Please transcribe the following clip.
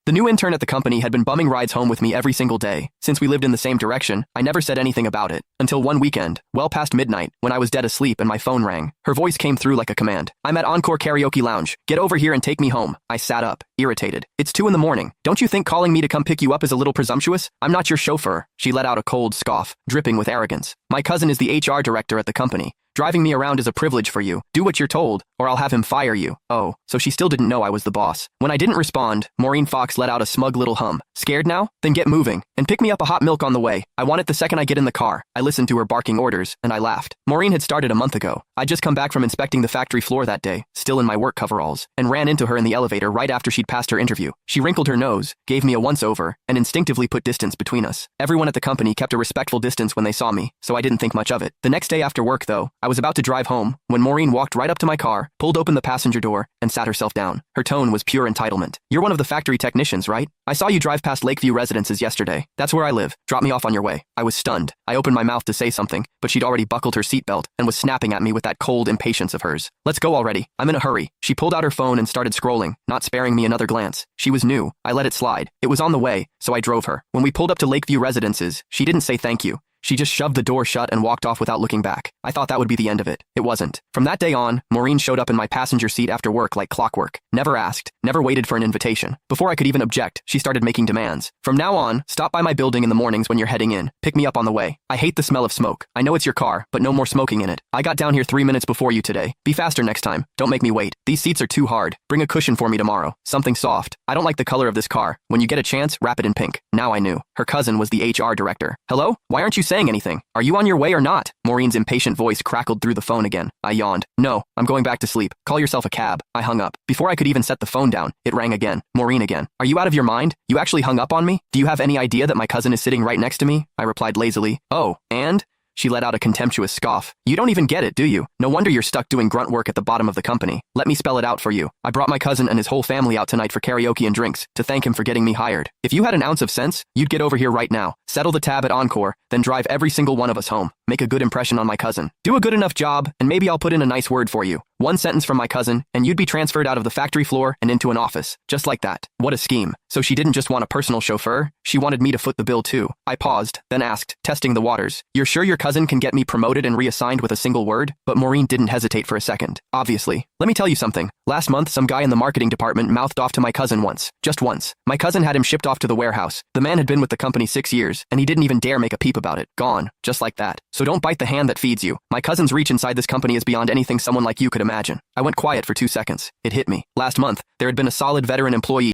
The new intern at the company had been bumming rides home with me every single day. Since we lived in the same direction, I never said anything about it. Until one weekend, well past midnight, when I was dead asleep and my phone rang. Her voice came through like a command. "I'm at Encore Karaoke Lounge. Get over here and take me home." I sat up, irritated. "It's 2 in the morning. Don't you think calling me to come pick you up is a little presumptuous? I'm not your chauffeur." She let out a cold scoff, dripping with arrogance. "My cousin is the HR director at the company. Driving me around is a privilege for you. Do what you're told, or I'll have him fire you." Oh, so she still didn't know I was the boss. When I didn't respond, Maureen Fox let out a smug little hum. "Scared now? Then get moving, and pick me up a hot milk on the way. I want it the second I get in the car." I listened to her barking orders, and I laughed. Maureen had started a month ago. I'd just come back from inspecting the factory floor that day, still in my work coveralls, and ran into her in the elevator right after she'd passed her interview. She wrinkled her nose, gave me a once-over, and instinctively put distance between us. Everyone at the company kept a respectful distance when they saw me, so I didn't think much of it. The next day after work, though, I was about to drive home when Maureen walked right up to my car, pulled open the passenger door, and sat herself down. Her tone was pure entitlement. "You're one of the factory technicians, right? I saw you drive past Lakeview Residences yesterday. That's where I live. Drop me off on your way." I was stunned. I opened my mouth to say something, but she'd already buckled her seatbelt and was snapping at me with that cold impatience of hers. "Let's go already. I'm in a hurry." She pulled out her phone and started scrolling, not sparing me another glance. She was new. I let it slide. It was on the way, so I drove her. When we pulled up to Lakeview Residences, she didn't say thank you. She just shoved the door shut and walked off without looking back. I thought that would be the end of it. It wasn't. From that day on, Maureen showed up in my passenger seat after work like clockwork. Never asked, never waited for an invitation. Before I could even object, she started making demands. "From now on, stop by my building in the mornings when you're heading in. Pick me up on the way. I hate the smell of smoke. I know it's your car, but no more smoking in it. I got down here 3 minutes before you today. Be faster next time. Don't make me wait. These seats are too hard. Bring a cushion for me tomorrow. Something soft. I don't like the color of this car. When you get a chance, wrap it in pink." Now I knew. Her cousin was the HR director. "Hello? Why aren't you saying anything? Are you on your way or not?" Maureen's impatient voice crackled through the phone again. I yawned. "No, I'm going back to sleep. Call yourself a cab." I hung up. Before I could even set the phone down, it rang again. Maureen again. "Are you out of your mind? You actually hung up on me? Do you have any idea that my cousin is sitting right next to me?" I replied lazily. "Oh, and?" She let out a contemptuous scoff. "You don't even get it, do you? No wonder you're stuck doing grunt work at the bottom of the company. Let me spell it out for you. I brought my cousin and his whole family out tonight for karaoke and drinks, to thank him for getting me hired. If you had an ounce of sense, you'd get over here right now, settle the tab at Encore, then drive every single one of us home. Make a good impression on my cousin. Do a good enough job, and maybe I'll put in a nice word for you. One sentence from my cousin, and you'd be transferred out of the factory floor and into an office. Just like that. What a scheme. So she didn't just want a personal chauffeur, she wanted me to foot the bill too." I paused, then asked, testing the waters, "You're sure your cousin can get me promoted and reassigned with a single word?" But Maureen didn't hesitate for a second. "Obviously. Let me tell you something. Last month, some guy in the marketing department mouthed off to my cousin once. Just once. My cousin had him shipped off to the warehouse. The man had been with the company 6 years, and he didn't even dare make a peep about it. Gone. Just like that. So don't bite the hand that feeds you. My cousin's reach inside this company is beyond anything someone like you could imagine." I went quiet for 2 seconds. It hit me. Last month, there had been a solid veteran employee